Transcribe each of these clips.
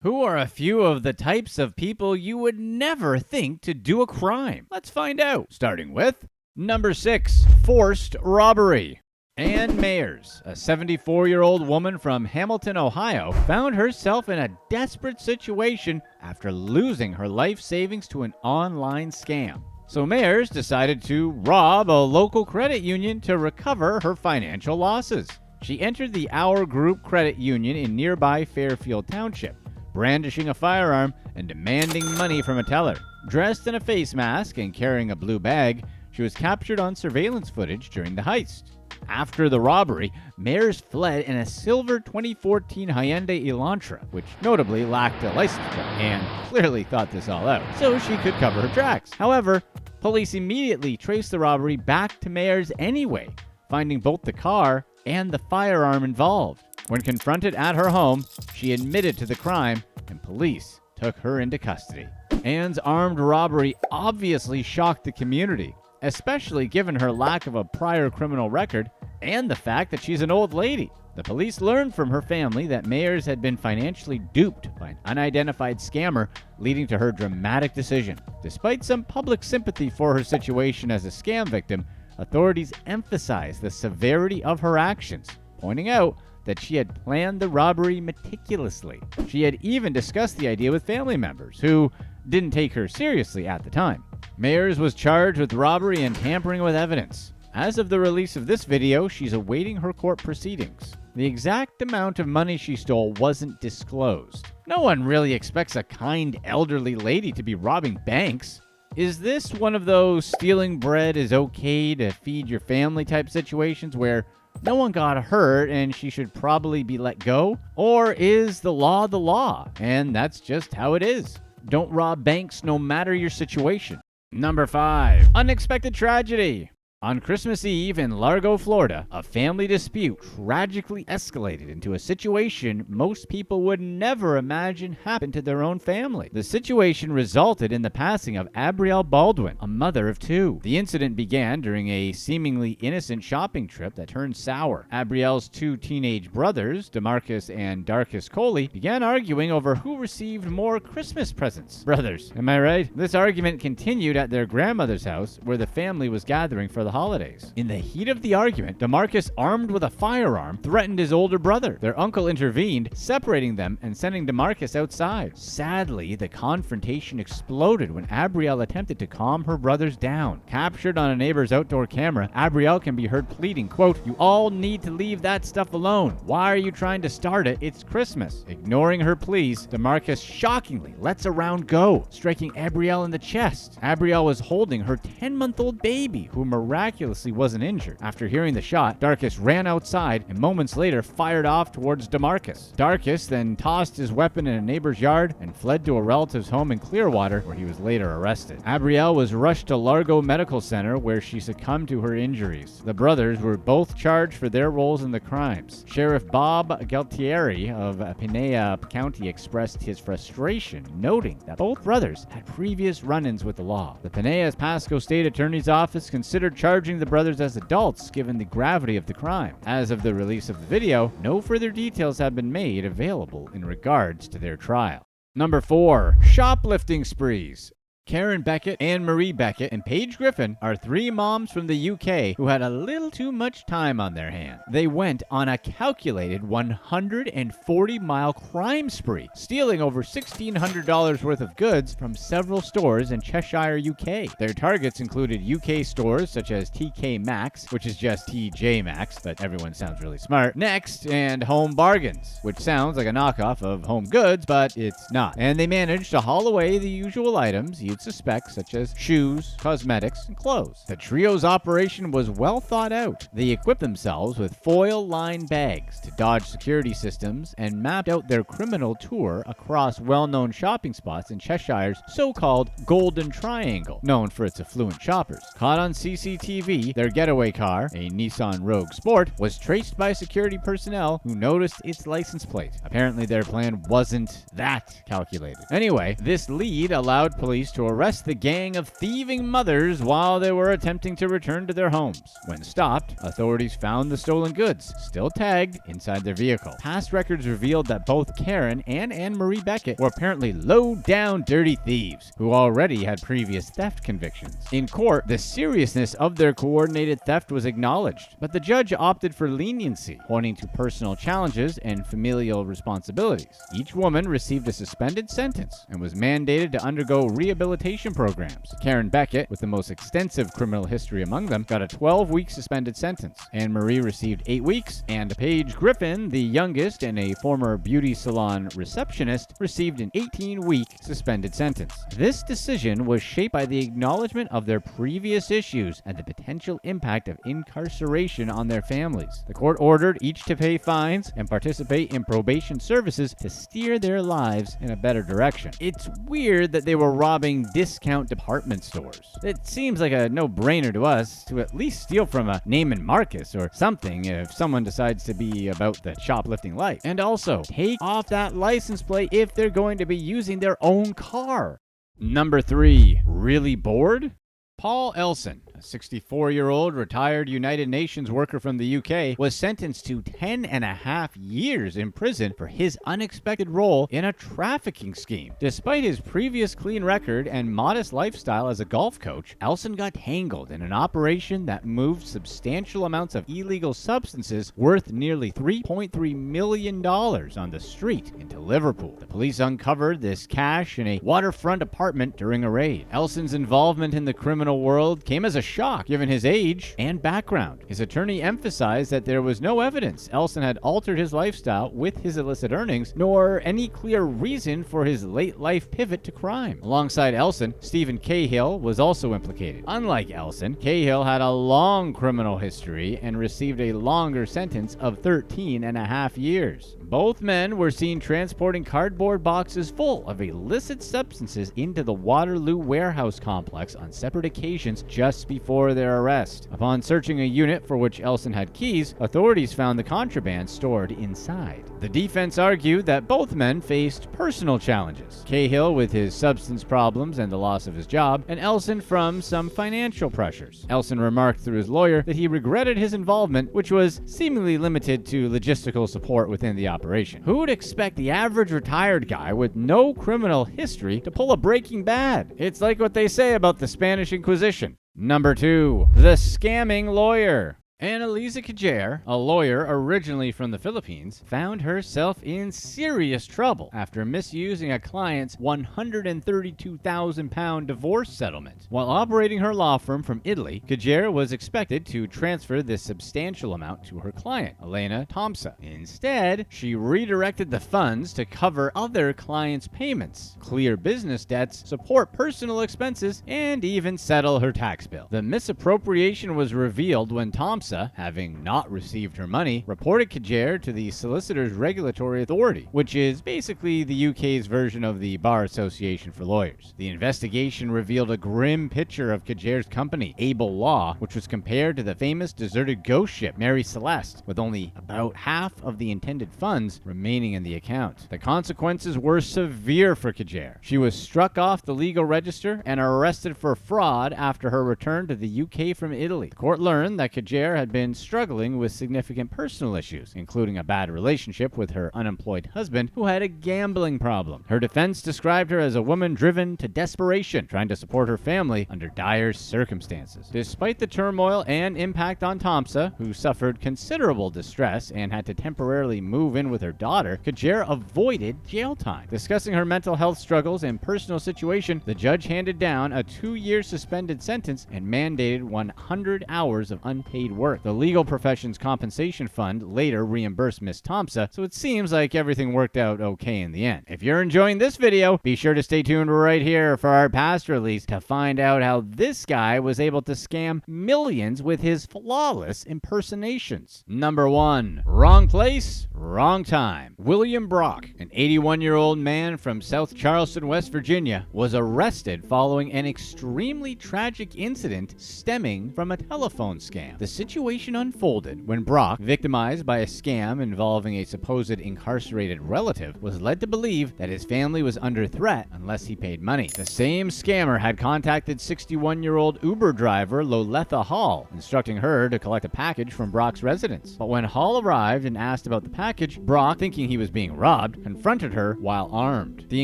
Who are a few of the types of people you would never think to do a crime? Let's find out. Starting with number 6, forced robbery. Ann Mayers, a 74-year-old woman from Hamilton, Ohio, found herself in a desperate situation after losing her life savings to an online scam. So Mayers decided to rob a local credit union to recover her financial losses. She entered the AurGroup Credit Union in nearby Fairfield Township, brandishing a firearm and demanding money from a teller. Dressed in a face mask and carrying a blue bag, she was captured on surveillance footage during the heist. After the robbery, Mayers fled in a silver 2014 Hyundai Elantra, which notably lacked a license plate, and clearly thought this all out, so she could cover her tracks. However, police immediately traced the robbery back to Mayers anyway, finding both the car and the firearm involved. When confronted at her home, she admitted to the crime, and police took her into custody. Ann's armed robbery obviously shocked the community, especially given her lack of a prior criminal record and the fact that she's an old lady. The police learned from her family that Mayers had been financially duped by an unidentified scammer, leading to her dramatic decision. Despite some public sympathy for her situation as a scam victim, authorities emphasized the severity of her actions, pointing out that she had planned the robbery meticulously. She had even discussed the idea with family members, who didn't take her seriously at the time. Mayers was charged with robbery and tampering with evidence. As of the release of this video, she's awaiting her court proceedings. The exact amount of money she stole wasn't disclosed. No one really expects a kind elderly lady to be robbing banks. Is this one of those stealing bread is okay to feed your family type situations where no one got hurt and she should probably be let go? Or is the law, and that's just how it is? Don't rob banks no matter your situation. Number 5, unexpected tragedy. On Christmas Eve in Largo, Florida, a family dispute tragically escalated into a situation most people would never imagine happened to their own family. The situation resulted in the passing of Abrielle Baldwin, a mother of 2. The incident began during a seemingly innocent shopping trip that turned sour. Abrielle's 2 teenage brothers, Damarcus and Darcus Coley, began arguing over who received more Christmas presents. Brothers, am I right? This argument continued at their grandmother's house, where the family was gathering for the holidays. In the heat of the argument, Damarcus, armed with a firearm, threatened his older brother. Their uncle intervened, separating them and sending Damarcus outside. Sadly, the confrontation exploded when Abrielle attempted to calm her brothers down. Captured on a neighbor's outdoor camera, Abrielle can be heard pleading, quote, "You all need to leave that stuff alone. Why are you trying to start it? It's Christmas." Ignoring her pleas, Damarcus shockingly lets a round go, striking Abrielle in the chest. Abrielle was holding her 10-month-old baby, who miraculously wasn't injured. After hearing the shot, Darcus ran outside and moments later fired off towards Damarcus. Darcus then tossed his weapon in a neighbor's yard and fled to a relative's home in Clearwater, where he was later arrested. Abrielle was rushed to Largo Medical Center, where she succumbed to her injuries. The brothers were both charged for their roles in the crimes. Sheriff Bob Galtieri of Pineda County expressed his frustration, noting that both brothers had previous run-ins with the law. The Pineda Pasco State Attorney's Office considered charging the brothers as adults given the gravity of the crime. As of the release of the video, no further details have been made available in regards to their trial. Number 4, shoplifting sprees. Karen Beckett, Anne-Marie Beckett, and Paige Griffin are 3 moms from the UK who had a little too much time on their hands. They went on a calculated 140-mile crime spree, stealing over $1,600 worth of goods from several stores in Cheshire, UK. Their targets included UK stores such as TK Maxx, which is just TJ Maxx, but everyone sounds really smart, Next, and Home Bargains, which sounds like a knockoff of Home Goods, but it's not. And they managed to haul away the usual items you'd suspect, such as shoes, cosmetics, and clothes. The trio's operation was well thought out. They equipped themselves with foil-lined bags to dodge security systems and mapped out their criminal tour across well-known shopping spots in Cheshire's so-called Golden Triangle, known for its affluent shoppers. Caught on CCTV, their getaway car, a Nissan Rogue Sport, was traced by security personnel who noticed its license plate. Apparently their plan wasn't that calculated. Anyway, this lead allowed police to arrest the gang of thieving mothers while they were attempting to return to their homes. When stopped, authorities found the stolen goods, still tagged, inside their vehicle. Past records revealed that both Karen and Anne-Marie Beckett were apparently low-down dirty thieves who already had previous theft convictions. In court, the seriousness of their coordinated theft was acknowledged, but the judge opted for leniency, pointing to personal challenges and familial responsibilities. Each woman received a suspended sentence and was mandated to undergo rehabilitation programs. Karen Beckett, with the most extensive criminal history among them, got a 12-week suspended sentence. Anne-Marie received 8 weeks, and Paige Griffin, the youngest and a former beauty salon receptionist, received an 18-week suspended sentence. This decision was shaped by the acknowledgement of their previous issues and the potential impact of incarceration on their families. The court ordered each to pay fines and participate in probation services to steer their lives in a better direction. It's weird that they were robbing discount department stores. It seems like a no-brainer to us to at least steal from a Neiman Marcus or something if someone decides to be about the shoplifting life. And also, take off that license plate if they're going to be using their own car. Number 3. Really bored? Paul Elson, a 64-year-old retired United Nations worker from the UK, was sentenced to 10.5 years in prison for his unexpected role in a trafficking scheme. Despite his previous clean record and modest lifestyle as a golf coach, Elson got tangled in an operation that moved substantial amounts of illegal substances worth nearly $3.3 million on the street into Liverpool. The police uncovered this cash in a waterfront apartment during a raid. Elson's involvement in the criminal world came as a shock given his age and background. His attorney emphasized that there was no evidence Elson had altered his lifestyle with his illicit earnings, nor any clear reason for his late life pivot to crime. Alongside Elson, Stephen Cahill was also implicated. Unlike Elson, Cahill had a long criminal history and received a longer sentence of 13.5 years. Both men were seen transporting cardboard boxes full of illicit substances into the Waterloo warehouse complex on separate occasions just before their arrest. Upon searching a unit for which Elson had keys, authorities found the contraband stored inside. The defense argued that both men faced personal challenges. Cahill with his substance problems and the loss of his job, and Elson from some financial pressures. Elson remarked through his lawyer that he regretted his involvement, which was seemingly limited to logistical support within the operation. Who would expect the average retired guy with no criminal history to pull a Breaking Bad? It's like what they say about the Spanish Inquisition. Number 2. The Scamming Lawyer. Annalisa Kajer, a lawyer originally from the Philippines, found herself in serious trouble after misusing a client's £132,000 divorce settlement. While operating her law firm from Italy, Kajer was expected to transfer this substantial amount to her client, Elena Tomsa. Instead, she redirected the funds to cover other clients' payments, clear business debts, support personal expenses, and even settle her tax bill. The misappropriation was revealed when Tomsa, having not received her money, reported Kajer to the Solicitors Regulatory Authority, which is basically the UK's version of the Bar Association for Lawyers. The investigation revealed a grim picture of Kajer's company, Able Law, which was compared to the famous deserted ghost ship Mary Celeste, with only about half of the intended funds remaining in the account. The consequences were severe for Kajer. She was struck off the legal register and arrested for fraud after her return to the UK from Italy. The court learned that Kajer had been struggling with significant personal issues, including a bad relationship with her unemployed husband who had a gambling problem. Her defense described her as a woman driven to desperation, trying to support her family under dire circumstances. Despite the turmoil and impact on Tomsa, who suffered considerable distress and had to temporarily move in with her daughter, Kajer avoided jail time. Discussing her mental health struggles and personal situation, the judge handed down a 2-year suspended sentence and mandated 100 hours of unpaid work. The legal profession's compensation fund later reimbursed Miss Tomsa, so it seems like everything worked out okay in the end. If you're enjoying this video, be sure to stay tuned right here for our past release to find out how this guy was able to scam millions with his flawless impersonations. Number 1. Wrong place, wrong time. William Brock, an 81-year-old man from South Charleston, West Virginia, was arrested following an extremely tragic incident stemming from a telephone scam. The situation situation unfolded when Brock, victimized by a scam involving a supposed incarcerated relative, was led to believe that his family was under threat unless he paid money. The same scammer had contacted 61-year-old Uber driver Loletha Hall, instructing her to collect a package from Brock's residence. But when Hall arrived and asked about the package, Brock, thinking he was being robbed, confronted her while armed. The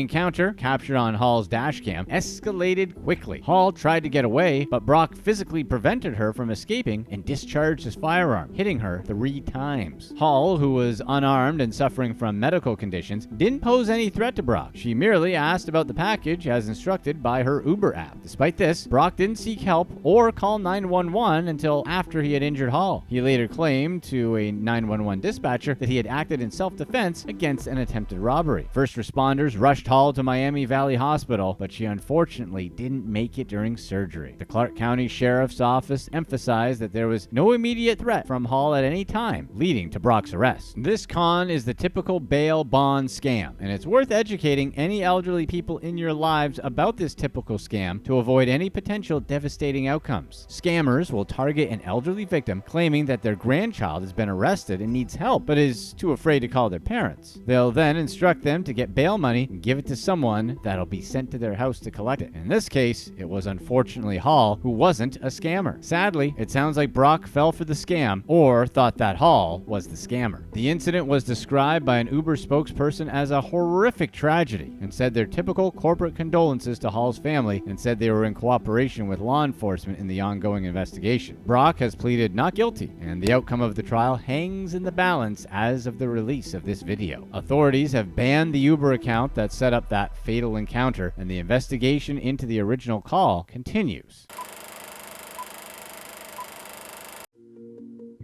encounter, captured on Hall's dashcam, escalated quickly. Hall tried to get away, but Brock physically prevented her from escaping and discharged his firearm, hitting her 3 times. Hall, who was unarmed and suffering from medical conditions, didn't pose any threat to Brock. She merely asked about the package as instructed by her Uber app. Despite this, Brock didn't seek help or call 911 until after he had injured Hall. He later claimed to a 911 dispatcher that he had acted in self-defense against an attempted robbery. First responders rushed Hall to Miami Valley Hospital, but she unfortunately didn't make it during surgery. The Clark County Sheriff's Office emphasized that there was no immediate threat from Hall at any time, leading to Brock's arrest. This con is the typical bail bond scam, and it's worth educating any elderly people in your lives about this typical scam to avoid any potential devastating outcomes. Scammers will target an elderly victim claiming that their grandchild has been arrested and needs help, but is too afraid to call their parents. They'll then instruct them to get bail money and give it to someone that'll be sent to their house to collect it. In this case, it was unfortunately Hall, who wasn't a scammer. Sadly, it sounds like Brock fell for the scam or thought that Hall was the scammer. The incident was described by an Uber spokesperson as a horrific tragedy and said their typical corporate condolences to Hall's family and said they were in cooperation with law enforcement in the ongoing investigation. Brock has pleaded not guilty, and the outcome of the trial hangs in the balance as of the release of this video. Authorities have banned the Uber account that set up that fatal encounter, and the investigation into the original call continues.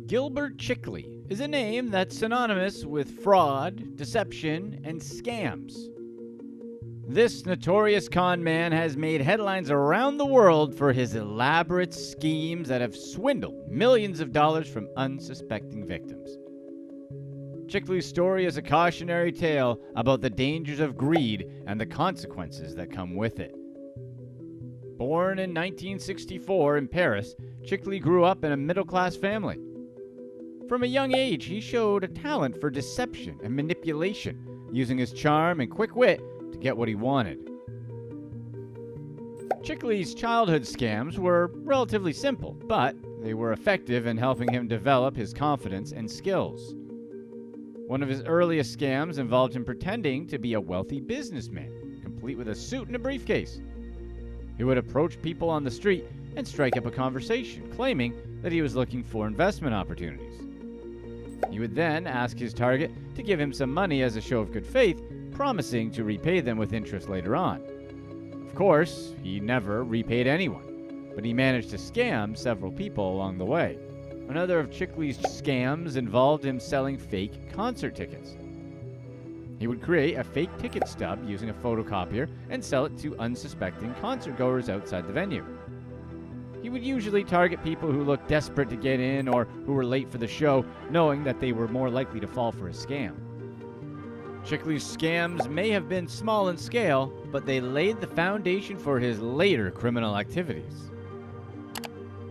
Gilbert Chickle is a name that's synonymous with fraud, deception, and scams. This notorious con man has made headlines around the world for his elaborate schemes that have swindled millions of dollars from unsuspecting victims. Chickle's story is a cautionary tale about the dangers of greed and the consequences that come with it. Born in 1964 in Paris, Chickle grew up in a middle-class family. From a young age, he showed a talent for deception and manipulation, using his charm and quick wit to get what he wanted. Chickle's childhood scams were relatively simple, but they were effective in helping him develop his confidence and skills. One of his earliest scams involved him pretending to be a wealthy businessman, complete with a suit and a briefcase. He would approach people on the street and strike up a conversation, claiming that he was looking for investment opportunities. He would then ask his target to give him some money as a show of good faith, promising to repay them with interest later on. Of course, he never repaid anyone, but he managed to scam several people along the way. Another of Chickle's scams involved him selling fake concert tickets. He would create a fake ticket stub using a photocopier and sell it to unsuspecting concertgoers outside the venue. He would usually target people who looked desperate to get in or who were late for the show, knowing that they were more likely to fall for his scam. Chickle's scams may have been small in scale, but they laid the foundation for his later criminal activities.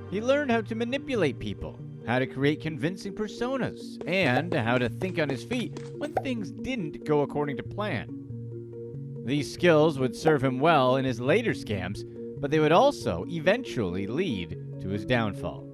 He learned how to manipulate people, how to create convincing personas, and how to think on his feet when things didn't go according to plan. These skills would serve him well in his later scams, but they would also eventually lead to his downfall.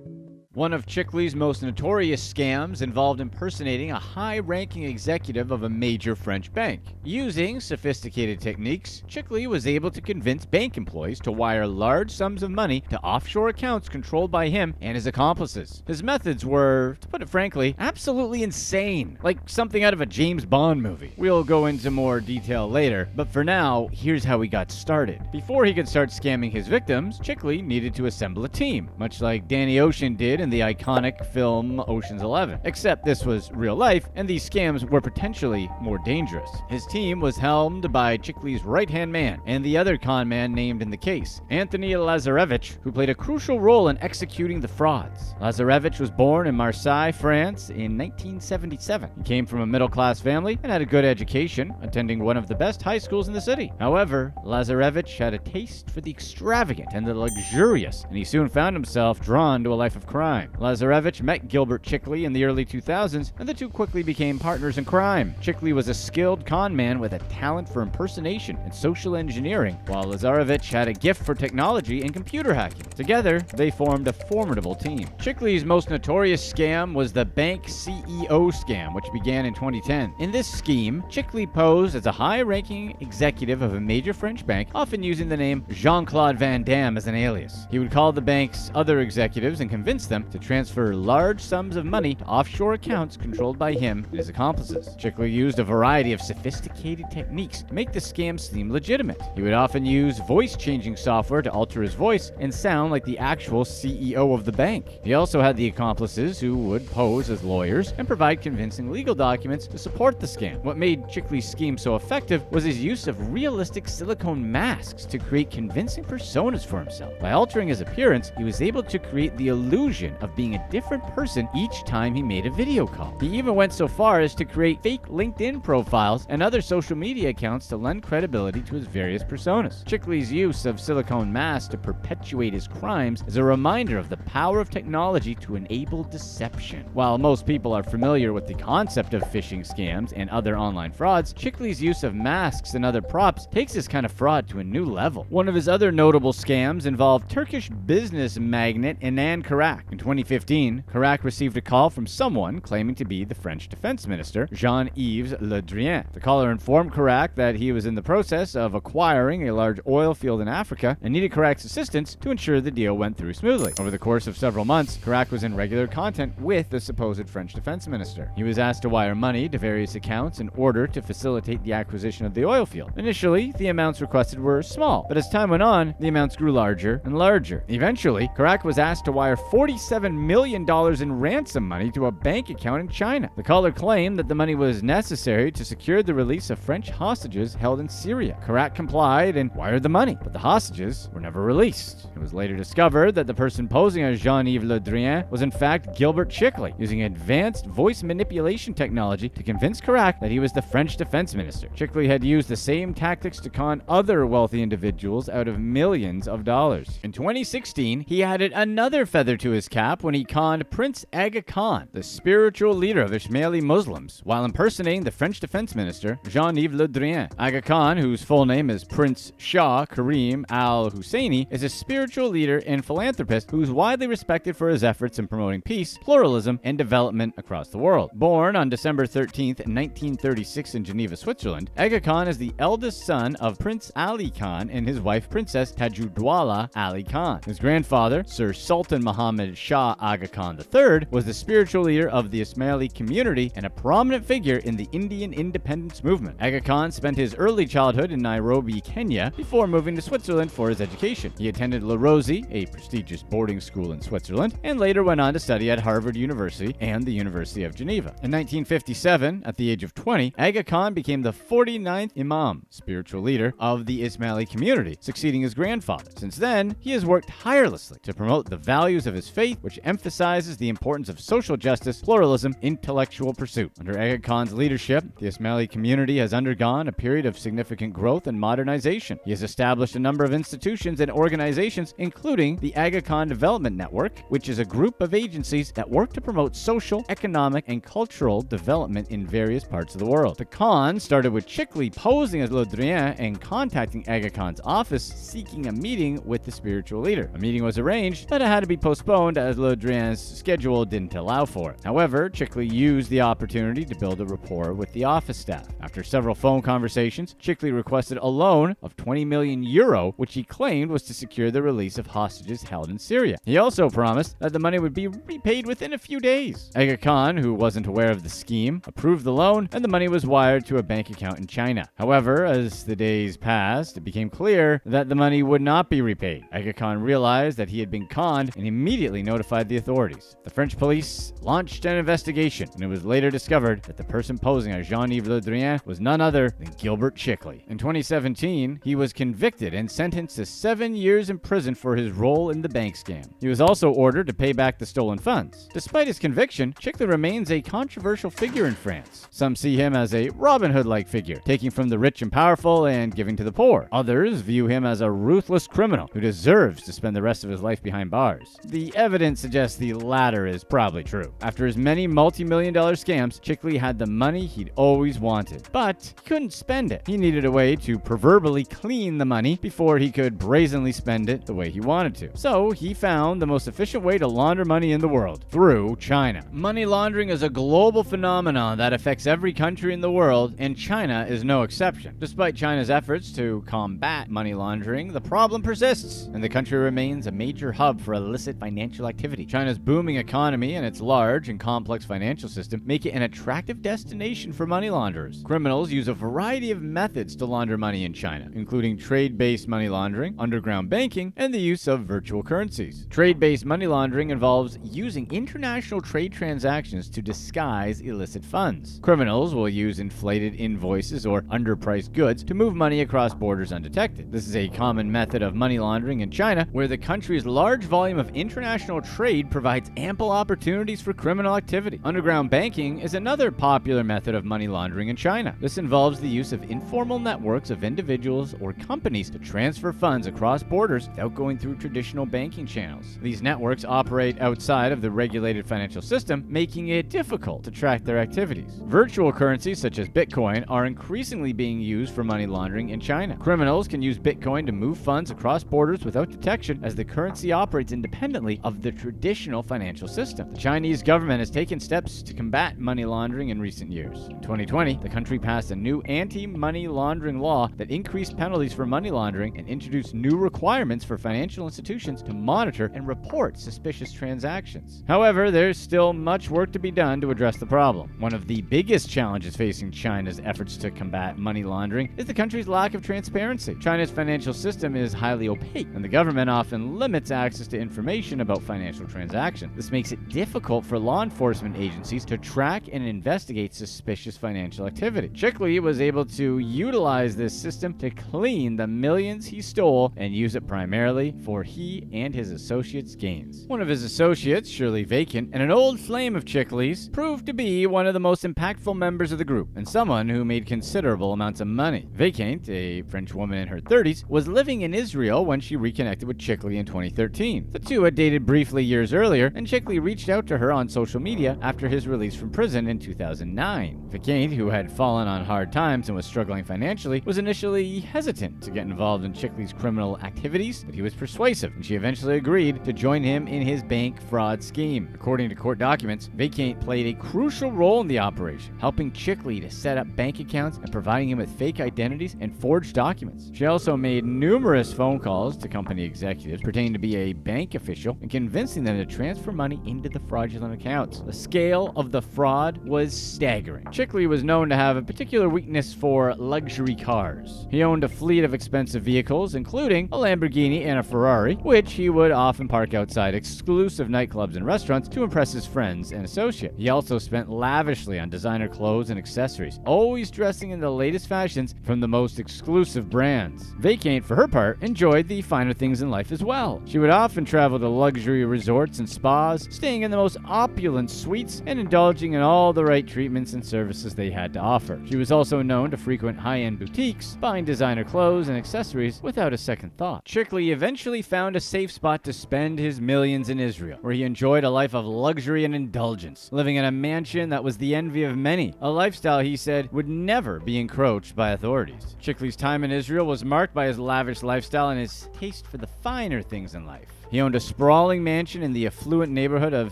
One of Chickle's most notorious scams involved impersonating a high-ranking executive of a major French bank. Using sophisticated techniques, Chickle was able to convince bank employees to wire large sums of money to offshore accounts controlled by him and his accomplices. His methods were, to put it frankly, absolutely insane, like something out of a James Bond movie. We'll go into more detail later, but for now, here's how he got started. Before he could start scamming his victims, Chickle needed to assemble a team, much like Danny Ocean did in the iconic film Ocean's 11. Except this was real life, and these scams were potentially more dangerous. His team was helmed by Chickle's right-hand man, and the other con man named in the case, Anthony Lazarevich, who played a crucial role in executing the frauds. Lazarevich was born in Marseille, France in 1977. He came from a middle-class family and had a good education, attending one of the best high schools in the city. However, Lazarevich had a taste for the extravagant and the luxurious, and he soon found himself drawn to a life of crime. crime. Lazarevich met Gilbert Chickle in the early 2000s, and the two quickly became partners in crime. Chickle was a skilled con man with a talent for impersonation and social engineering, while Lazarevich had a gift for technology and computer hacking. Together, they formed a formidable team. Chickle's most notorious scam was the bank CEO scam, which began in 2010. In this scheme, Chickle posed as a high-ranking executive of a major French bank, often using the name Jean-Claude Van Damme as an alias. He would call the bank's other executives and convince them to transfer large sums of money to offshore accounts controlled by him and his accomplices. Chickle used a variety of sophisticated techniques to make the scam seem legitimate. He would often use voice-changing software to alter his voice and sound like the actual CEO of the bank. He also had the accomplices who would pose as lawyers and provide convincing legal documents to support the scam. What made Chickle's scheme so effective was his use of realistic silicone masks to create convincing personas for himself. By altering his appearance, he was able to create the illusion of being a different person each time he made a video call. He even went so far as to create fake LinkedIn profiles and other social media accounts to lend credibility to his various personas. Chickle's use of silicone masks to perpetuate his crimes is a reminder of the power of technology to enable deception. While most people are familiar with the concept of phishing scams and other online frauds, Chickle's use of masks and other props takes this kind of fraud to a new level. One of his other notable scams involved Turkish business magnate Inan Karak. In 2015, Karak received a call from someone claiming to be the French defense minister, Jean-Yves Le Drian. The caller informed Karak that he was in the process of acquiring a large oil field in Africa and needed Karak's assistance to ensure the deal went through smoothly. Over the course of several months, Karak was in regular contact with the supposed French defense minister. He was asked to wire money to various accounts in order to facilitate the acquisition of the oil field. Initially, the amounts requested were small, but as time went on, the amounts grew larger and larger. Eventually, Karak was asked to wire $47 million in ransom money to a bank account in China. The caller claimed that the money was necessary to secure the release of French hostages held in Syria. Karak complied and wired the money, but the hostages were never released. It was later discovered that the person posing as Jean-Yves Le Drian was in fact Gilbert Chickle, using advanced voice manipulation technology to convince Karak that he was the French defense minister. Chickle had used the same tactics to con other wealthy individuals out of millions of dollars. In 2016, he added another feather to his cap when he conned Prince Aga Khan, the spiritual leader of Ismaili Muslims, while impersonating the French defense minister Jean-Yves Le Drian. Aga Khan, whose full name is Prince Shah Karim al-Husseini, is a spiritual leader and philanthropist who is widely respected for his efforts in promoting peace, pluralism, and development across the world. Born on December 13, 1936 in Geneva, Switzerland, Aga Khan is the eldest son of Prince Ali Khan and his wife Princess Tajudwala Ali Khan. His grandfather, Sir Sultan Muhammad Shah Aga Khan III, was the spiritual leader of the Ismaili community and a prominent figure in the Indian independence movement. Aga Khan spent his early childhood in Nairobi, Kenya, before moving to Switzerland for his education. He attended La Rosie, a prestigious boarding school in Switzerland, and later went on to study at Harvard University and the University of Geneva. In 1957, at the age of 20, Aga Khan became the 49th Imam, spiritual leader of the Ismaili community, succeeding his grandfather. Since then, he has worked tirelessly to promote the values of his faith, which emphasizes the importance of social justice, pluralism, intellectual pursuit. Under Aga Khan's leadership, the Ismaili community has undergone a period of significant growth and modernization. He has established a number of institutions and organizations, including the Aga Khan Development Network, which is a group of agencies that work to promote social, economic, and cultural development in various parts of the world. The con started with Chickle posing as Le Drian and contacting Aga Khan's office seeking a meeting with the spiritual leader. A meeting was arranged, but it had to be postponed as Le Drian's schedule didn't allow for it. However, Chickle used the opportunity to build a rapport with the office staff. After several phone conversations, Chickle requested a loan of 20 million euro, which he claimed was to secure the release of hostages held in Syria. He also promised that the money would be repaid within a few days. Aga Khan, who wasn't aware of the scheme, approved the loan, and the money was wired to a bank account in China. However, as the days passed, it became clear that the money would not be repaid. Aga Khan realized that he had been conned and immediately notified the authorities. The French police launched an investigation, and it was later discovered that the person posing as Jean-Yves Le Drian was none other than Gilbert Chickle. In 2017, he was convicted and sentenced to 7 years in prison for his role in the bank scam. He was also ordered to pay back the stolen funds. Despite his conviction, Chickle remains a controversial figure in France. Some see him as a Robin Hood-like figure, taking from the rich and powerful and giving to the poor. Others view him as a ruthless criminal who deserves to spend the rest of his life behind bars. The evidence evidence suggests the latter is probably true. After his many multi-million-dollar scams, Chickle had the money he'd always wanted, but he couldn't spend it. He needed a way to proverbially clean the money before he could brazenly spend it the way he wanted to. So he found the most efficient way to launder money in the world, through China. Money laundering is a global phenomenon that affects every country in the world, and China is no exception. Despite China's efforts to combat money laundering, the problem persists, and the country remains a major hub for illicit financial activity. China's booming economy and its large and complex financial system make it an attractive destination for money launderers. Criminals use a variety of methods to launder money in China, including trade-based money laundering, underground banking, and the use of virtual currencies. Trade-based money laundering involves using international trade transactions to disguise illicit funds. Criminals will use inflated invoices or underpriced goods to move money across borders undetected. This is a common method of money laundering in China, where the country's large volume of international trade provides ample opportunities for criminal activity. Underground banking is another popular method of money laundering in China. This involves the use of informal networks of individuals or companies to transfer funds across borders without going through traditional banking channels. These networks operate outside of the regulated financial system, making it difficult to track their activities. Virtual currencies such as Bitcoin are increasingly being used for money laundering in China. Criminals can use Bitcoin to move funds across borders without detection, as the currency operates independently of the traditional financial system. The Chinese government has taken steps to combat money laundering in recent years. In 2020, the country passed a new anti-money laundering law that increased penalties for money laundering and introduced new requirements for financial institutions to monitor and report suspicious transactions. However, there's still much work to be done to address the problem. One of the biggest challenges facing China's efforts to combat money laundering is the country's lack of transparency. China's financial system is highly opaque, and the government often limits access to information about financial transactions. This makes it difficult for law enforcement agencies to track and investigate suspicious financial activity. Chickle was able to utilize this system to clean the millions he stole and use it primarily for he and his associates' gains. One of his associates, Shirley Vacant, and an old flame of Chickle's, proved to be one of the most impactful members of the group and someone who made considerable amounts of money. Vacant, a French woman in her 30s, was living in Israel when she reconnected with Chickle in 2013. The two had dated briefly years earlier, and Chickle reached out to her on social media after his release from prison in 2009. Vacant, who had fallen on hard times and was struggling financially, was initially hesitant to get involved in Chickle's criminal activities, but he was persuasive, and she eventually agreed to join him in his bank fraud scheme. According to court documents, Vacant played a crucial role in the operation, helping Chickle to set up bank accounts and providing him with fake identities and forged documents. She also made numerous phone calls to company executives pretending to be a bank official and convincing them to transfer money into the fraudulent accounts. The scale of the fraud was staggering. Chickle was known to have a particular weakness for luxury cars. He owned a fleet of expensive vehicles, including a Lamborghini and a Ferrari, which he would often park outside exclusive nightclubs and restaurants to impress his friends and associates. He also spent lavishly on designer clothes and accessories, always dressing in the latest fashions from the most exclusive brands. Vacant, for her part, enjoyed the finer things in life as well. She would often travel to luxury resorts and spas, staying in the most opulent suites and indulging in all the right treatments and services they had to offer. She was also known to frequent high-end boutiques, buying designer clothes and accessories without a second thought. Chickle eventually found a safe spot to spend his millions in Israel, where he enjoyed a life of luxury and indulgence, living in a mansion that was the envy of many, a lifestyle he said would never be encroached by authorities. Chickle's time in Israel was marked by his lavish lifestyle and his taste for the finer things in life. He owned a sprawling mansion in the affluent neighborhood of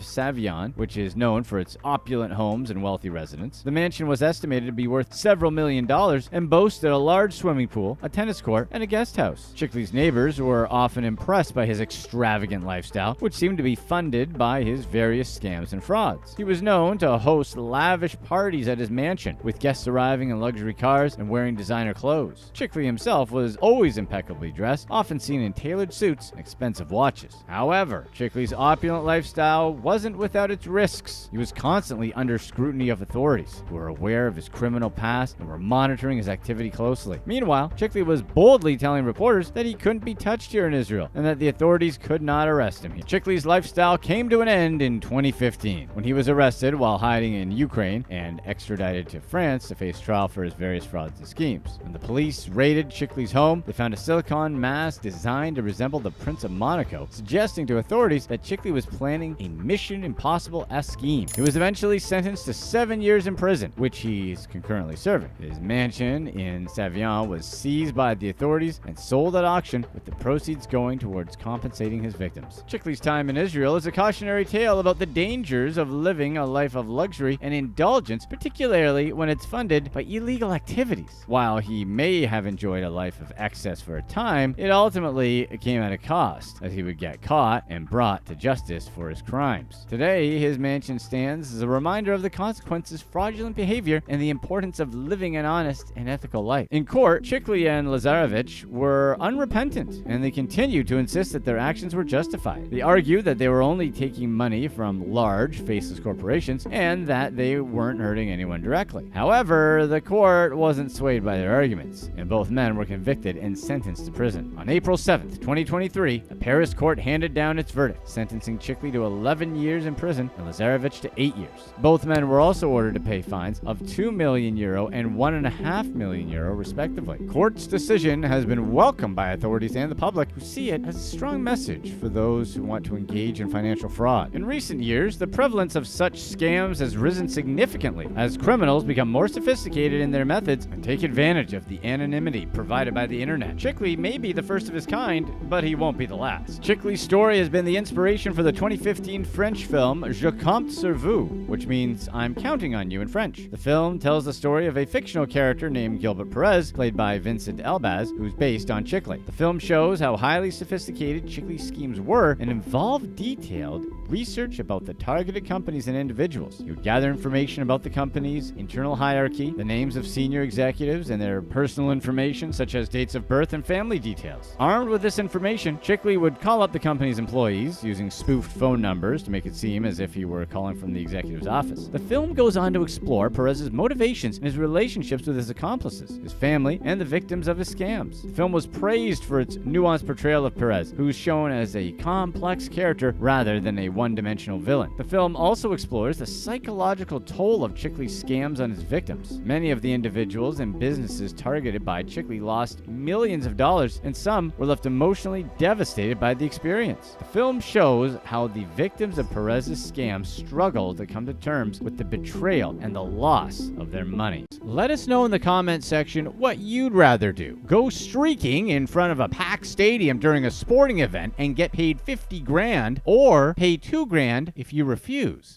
Savion, which is known for its opulent homes and wealthy residents. The mansion was estimated to be worth several $1,000,000 and boasted a large swimming pool, a tennis court, and a guest house. Chickle's neighbors were often impressed by his extravagant lifestyle, which seemed to be funded by his various scams and frauds. He was known to host lavish parties at his mansion, with guests arriving in luxury cars and wearing designer clothes. Chickle himself was always impeccably dressed, often seen in tailored suits and expensive watches. However, Chickle's opulent lifestyle wasn't without its risks. He was constantly under scrutiny of authorities, who were aware of his criminal past and were monitoring his activity closely. Meanwhile, Chickle was boldly telling reporters that he couldn't be touched here in Israel and that the authorities could not arrest him here. Chickle's lifestyle came to an end in 2015 when he was arrested while hiding in Ukraine and extradited to France to face trial for his various frauds and schemes. When the police raided Chickle's home, they found a silicone mask designed to resemble the Prince of Monaco, suggesting to authorities that Chickle was planning a Mission Impossible-esque scheme. He was eventually sentenced to 7 years in prison, which he's concurrently serving. His mansion in Savion was seized by the authorities and sold at auction, with the proceeds going towards compensating his victims. Chickle's time in Israel is a cautionary tale about the dangers of living a life of luxury and indulgence, particularly when it's funded by illegal activities. While he may have enjoyed a life of excess for a time, it ultimately came at a cost, as he would get caught and brought to justice for his crimes. Today, his mansion stands as a reminder of the consequences of fraudulent behavior and the importance of living an honest and ethical life. In court, Chickle and Lazarevich were unrepentant, and they continued to insist that their actions were justified. They argued that they were only taking money from large, faceless corporations and that they weren't hurting anyone directly. However, the court wasn't swayed by their arguments, and both men were convicted and sentenced to prison. On April 7th, 2023, a Paris court handed down its verdict, sentencing Chickle to 11 years in prison and Lazarevich to 8 years. Both men were also ordered to pay fines of €2 million and €1.5 million, respectively. Court's decision has been welcomed by authorities and the public, who see it as a strong message for those who want to engage in financial fraud. In recent years, the prevalence of such scams has risen significantly as criminals become more sophisticated in their methods and take advantage of the anonymity provided by the internet. Chickle may be the first of his kind, but he won't be the last. Chickle's story has been the inspiration for the 2015 French film Je compte sur vous, which means I'm counting on you in French. The film tells the story of a fictional character named Gilbert Perez, played by Vincent Elbaz, who's based on Chickle. The film shows how highly sophisticated Chickle's schemes were and involved detailed research about the targeted companies and individuals. He would gather information about the company's internal hierarchy, the names of senior executives, and their personal information such as dates of birth and family details. Armed with this information, Chickle would call up the company's employees using spoofed phone numbers to make it seem as if he were calling from the executive's office. The film goes on to explore Perez's motivations and his relationships with his accomplices, his family, and the victims of his scams. The film was praised for its nuanced portrayal of Perez, who is shown as a complex character rather than a one-dimensional villain. The film also explores the psychological toll of Chickle's scams on his victims. Many of the individuals and businesses targeted by Chickle lost millions of dollars, and some were left emotionally devastated by the experience. The film shows how the victims of Perez's scams struggled to come to terms with the betrayal and the loss of their money. Let us know in the comments section what you'd rather do. Go streaking in front of a packed stadium during a sporting event and get paid 50 grand, or pay 2 grand if you refuse.